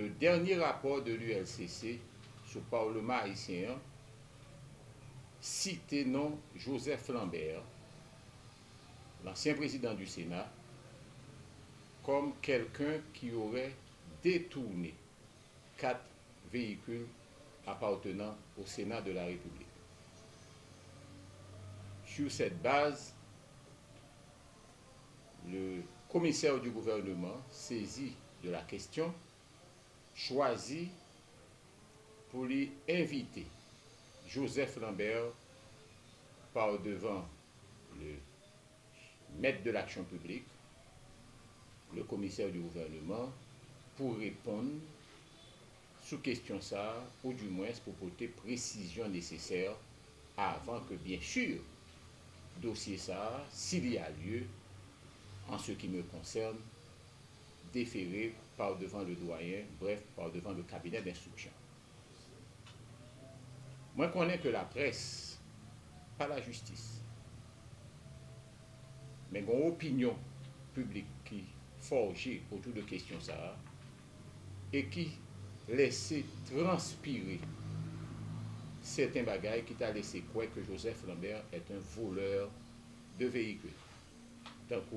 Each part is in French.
le dernier rapport de l'ULCC sur le Parlement haïtien citait non Joseph Lambert, l'ancien président du Sénat, comme quelqu'un qui aurait détourné 4 véhicules appartenant au Sénat de la République. Sur cette base, le commissaire du gouvernement, saisi de la question, choisit pour lui inviter Joseph Lambert par devant le maître de l'action publique, le commissaire du gouvernement, pour répondre sous question ça, ou du moins pour porter précision nécessaire avant que, bien sûr, dossier ça, s'il y a lieu, en ce qui me concerne, déféré par devant le doyen, bref, par devant le cabinet d'instruction. Moi, je connais que la presse, pas la justice, mais une opinion publique qui forgée autour de questions ça et qui laissait transpirer certains bagailles qui t'a laissé croire que Joseph Lambert est un voleur de véhicules. Tant que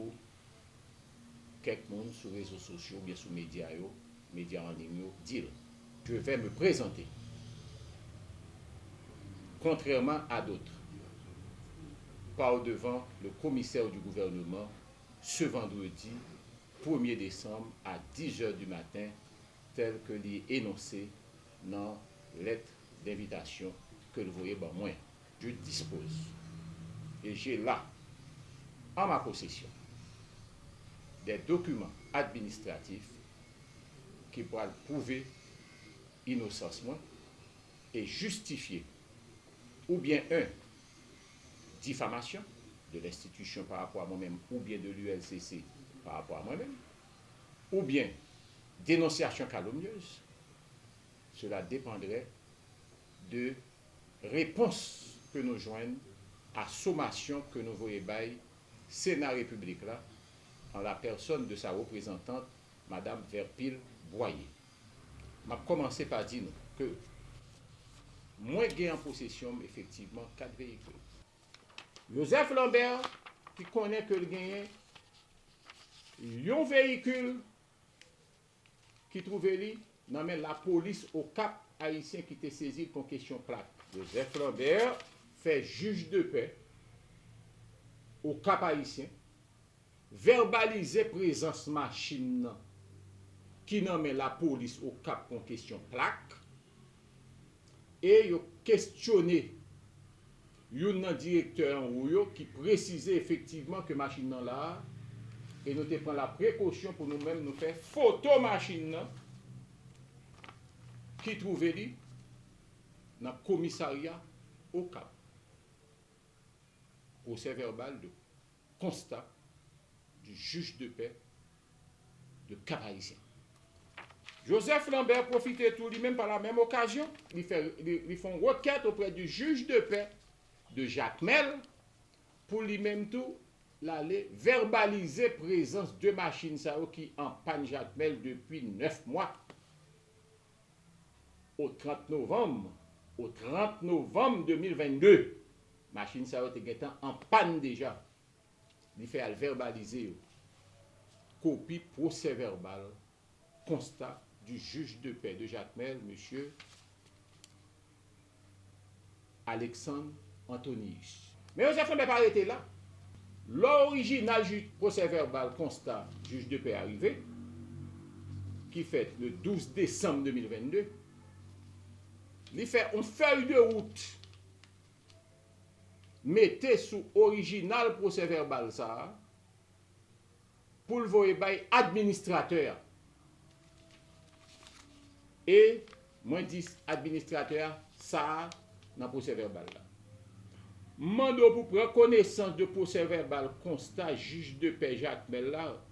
quelques monde sur les réseaux sociaux, bien sur les médias en ligne, disent je vais me présenter, contrairement à d'autres, par devant le commissaire du gouvernement ce vendredi 1er décembre à 10h du matin, tel que l'est énoncé dans la lettre d'invitation que vous voyez par moi. Je dispose et j'ai là, en ma possession, des documents administratifs qui pourraient prouver innocence moi et justifier ou bien diffamation de l'institution par rapport à moi-même ou bien de l'ULCC par rapport à moi-même ou bien dénonciation calomnieuse. Cela dépendrait de réponse que nous joignons à sommation que nous voyons bail Sénat République là en la personne de sa représentante, Mme Verpil Boyer. Je vais commencer par dire que moi, j'ai en possession effectivement 4 véhicules. Joseph Lambert, qui connaît que le gagne, un véhicule qui trouvait dans la police au Cap haïtien qui était saisi pour question plaque. Joseph Lambert fait juge de paix au Cap haïtien, verbaliser présence machine qui nomme la police au Cap pour question plaque et il questionné un directeur qui précisait effectivement que machine là et nous prenons la précaution pour nous-mêmes nous faire photo machine qui trouvait dans le commissariat au Cap. Procès verbal de constat du juge de paix de Cap haïtien. Joseph Lambert profitait tout lui-même par la même occasion. Il font requête auprès du juge de paix de Jacmel pour lui-même tout l'aller verbaliser présence de machines qui en panne Jacmel depuis 9 mois. Au 30 novembre 2022, machine ça était en panne déjà. Il fait à verbaliser copie procès verbal constat du juge de paix de Jacmel, monsieur Alexandre Antonius. Mais Joseph Lambert pas arrêté là. L'original procès verbal constat juge de paix arrivé, qui fait le 12 décembre 2022, il fait une feuille de route, mettez sous original procès verbal ça, pour le voir by administrateur. Et moi dis administrateur ça dans le procès verbal là. Mando pour prendre connaissance de procès verbal constat juge de paix Jacmel là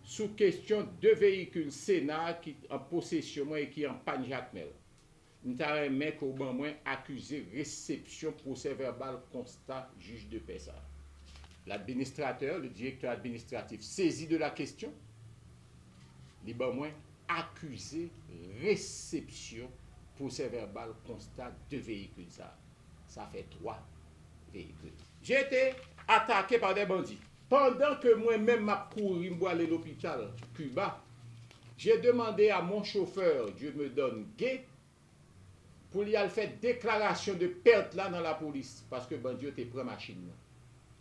sous question de véhicules Sénat qui en possession et qui en panne Jacmel. Nous avons mec au bon moins accusé réception procès verbal constat juge de paix ça. L'administrateur, le directeur administratif saisi de la question, il bon moins accusé réception procès-verbal constat de véhicules. Ça fait 3 véhicules. J'ai été attaqué par des bandits. Pendant que moi-même m'a couru pour aller à l'hôpital Cuba, j'ai demandé à mon chauffeur, Dieu me donne gay, pour lui aller faire déclaration de perte là dans la police, parce que bandit te prend machine.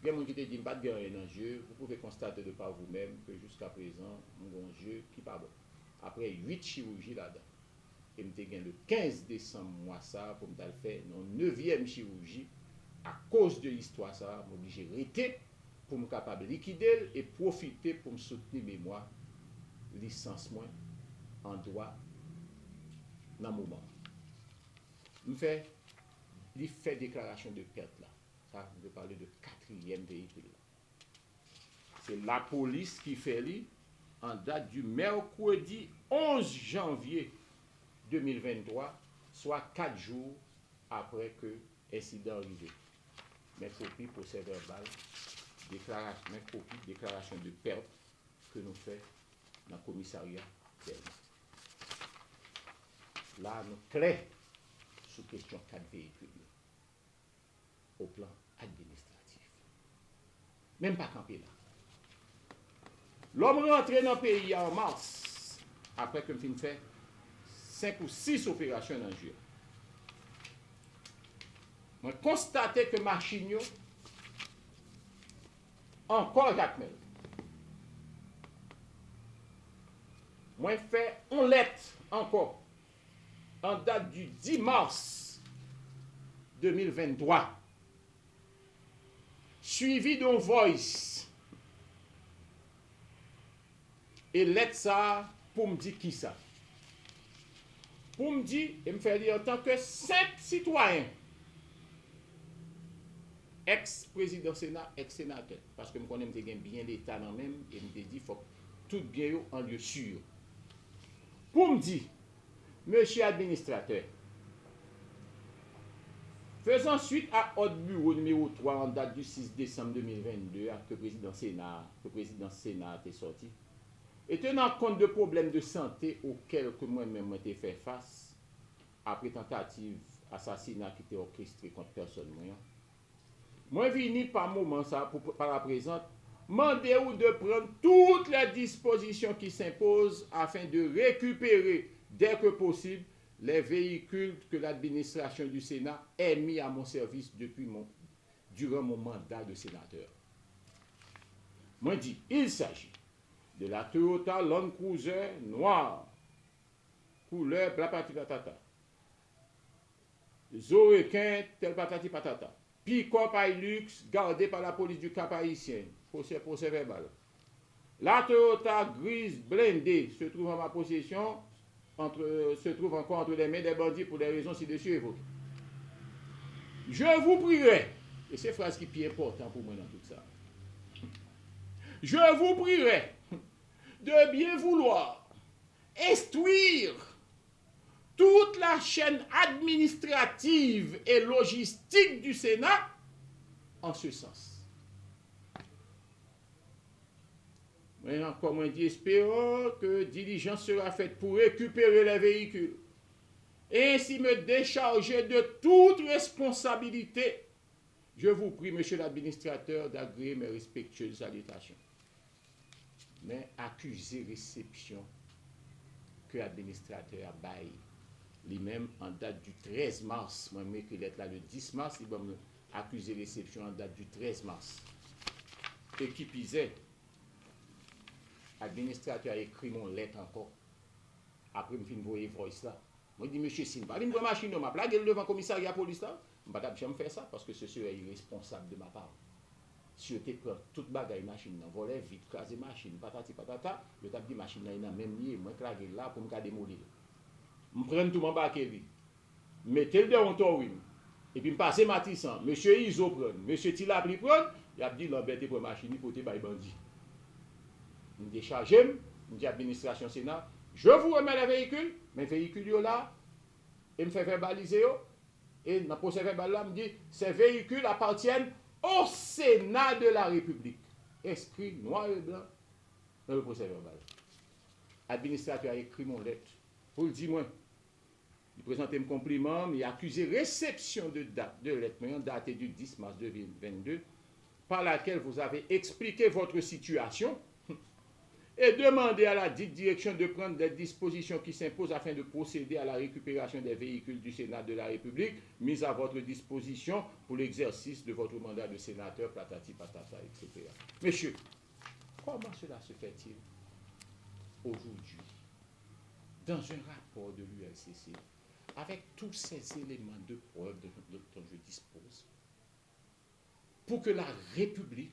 Il y a des gens qui te disent pas de rien dans le jeu, vous pouvez constater de par vous-même que jusqu'à présent, mon jeu qui pas bon. Après 8 chirurgies là-dedans. Et je suis le 15 décembre, moi, ça, pour me faire une 9e chirurgie. À cause de l'histoire, ça, je suis obligé de rester pour me capable de liquider et profiter pour me soutenir mémoire, licence moins en droit dans le moment. Je fais déclaration de perte là. Ça, je vais parler de 4e véhicule. C'est la police qui fait lui en date du mercredi 11 janvier 2023, soit 4 jours après que l'incident arrivé. Mes copies procès verbal, déclaration de perte que nous faisons dans le commissariat d'Elma. Là, nous clairs sur question 4 véhicules au plan administratif. Même pas campé là. L'homme rentré dans le pays en mars, après que je fait 5 ou 6 opérations dans le jeu. Je constaté que machine encore Jacmel. Moi fait une lettre encore en date du 10 mars 2023 suivi d'un voice et lettre ça pour me dire qui ça. Pour me dire, et me faire dire en tant que simple citoyen, ex-président Sénat, ex-sénateur, parce que je connais bien l'État dans même, et je me dis, il faut que tout bien en lieu sûr. Pour me dire, monsieur administrateur, faisant suite à ordre bureau numéro 3 en date du 6 décembre 2022, que le président Sénat est sorti, et tenant compte de problèmes de santé auxquels moi-même j'ai fait face, après tentative assassinat qui était orchestré contre personne, moi vini par moment ça par la présente, demander ou de prendre toutes les dispositions qui s'imposent afin de récupérer dès que possible les véhicules que l'administration du Sénat a mis à mon service durant mon mandat de sénateur. Moi dis, il s'agit de la Toyota Land Cruiser noire, couleur bla patata, Zorequin tel patati patata, Pick-up Hilux gardé par la police du Cap haïtien, procès verbal. La Toyota grise blindée se trouve en ma possession, se trouve encore entre les mains des bandits pour des raisons ci-dessus évoquées. Je vous prierai, et c'est phrase qui est plus important pour moi dans tout ça, je vous prierai de bien vouloir instruire toute la chaîne administrative et logistique du Sénat en ce sens. Maintenant, comme on dit, espérons que diligence sera faite pour récupérer les véhicules et ainsi me décharger de toute responsabilité. Je vous prie, monsieur l'administrateur, d'agréer mes respectueuses salutations. Mais accusé réception que l'administrateur a baillé lui-même en date du 13 mars, moi je vais là le 10 mars, il va me accuser réception en date du 13 mars. Et qui pisait, l'administrateur a écrit mon lettre encore. Après, je me voyais voice là. Moi, je dis, monsieur Simba, il me machine, je m'a plagué devant le commissariat de police là. Je ne vais jamais faire ça parce que ce serait irresponsable de ma part. Si je prends toute bagaille machine, voler vite, craser machine, patati patata, je tape dit machine là, il a même lié, moi claguer là pour me démolir. Je prends tout mon baquet, mettez le dans un et puis je passe Matissan, monsieur Iso prend, monsieur Tilapri prend, il a dit l'embêter pour machine, pour te bailler bandit. Je décharge, je dis administration Sénat, je vous remets les véhicules, mes véhicules là, et me fait verbaliser, et dans le procès verbal là, me dit, ces véhicules appartiennent au Sénat de la République. Inscrit noir et blanc dans le procès verbal. L'administrateur a écrit mon lettre pour le dire moi. Il présentait mes compliments, il a accusé réception de date de lettre datée du 10 mars 2022 par laquelle vous avez expliqué votre situation et demandé à la dite direction de prendre des dispositions qui s'imposent afin de procéder à la récupération des véhicules du Sénat de la République mis à votre disposition pour l'exercice de votre mandat de sénateur, patati patata, etc. Messieurs, comment cela se fait-il aujourd'hui, dans un rapport de l'ULCC, avec tous ces éléments de preuve dont je dispose, pour que la République,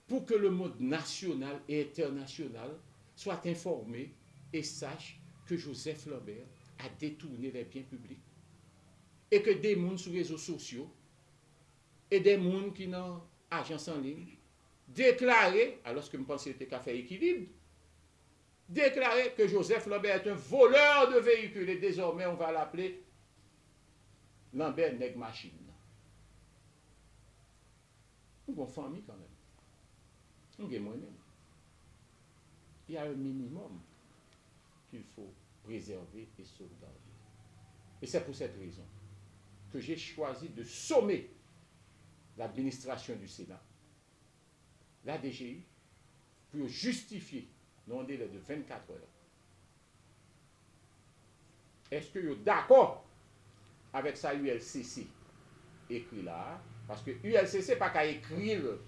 pour que le monde national et international soit informé et sache que Joseph Lambert a détourné les biens publics et que des gens sur les réseaux sociaux et des gens qui n'ont agence en ligne déclaré, alors que je pensais que c'était qu'à faire équilibre, déclaré que Joseph Lambert est un voleur de véhicules et désormais on va l'appeler Lambert Nèg Machine. Nous avons famille quand même. Nous avons moi-même. Il y a un minimum qu'il faut préserver et sauvegarder. Et c'est pour cette raison que j'ai choisi de sommer l'administration du Sénat, la DGI, pour justifier dans un délai de 24 heures. Est-ce que vous êtes d'accord avec ça ULCC écrit là? Parce que ULCC n'a pas qu'à écrire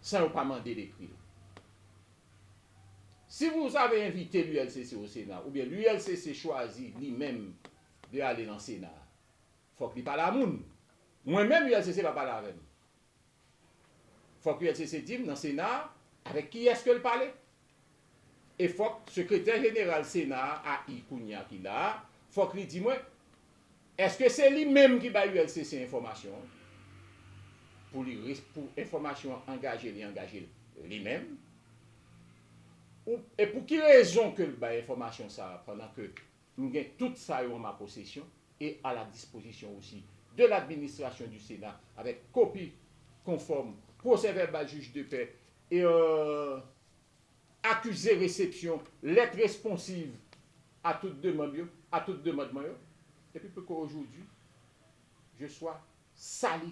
sans ne pas demander d'écrire. Si vous avez invité l'ULCC au Sénat, ou bien l'ULCC choisit lui-même d'aller dans le Sénat, il faut qu'il parle à moun. Moi-même, l'ULCC ne va pas parler avec nous. Il faut que l'ULCC dise dans le Sénat avec qui est-ce qu'elle parle. Et il faut que le secrétaire général du Sénat, à Ikounia, qui là, il faut qu'il dise moi, est-ce que c'est lui-même qui va l'ULCC information pour information engagée lui-même? Et pour quelle raison que l'information ça pendant que nous avons tout ça en ma possession et à la disposition aussi de l'administration du Sénat avec copie conforme, procès-verbal juge de paix et accusé réception, lettre responsive à toute demande, et puis pour qu'aujourd'hui je sois sali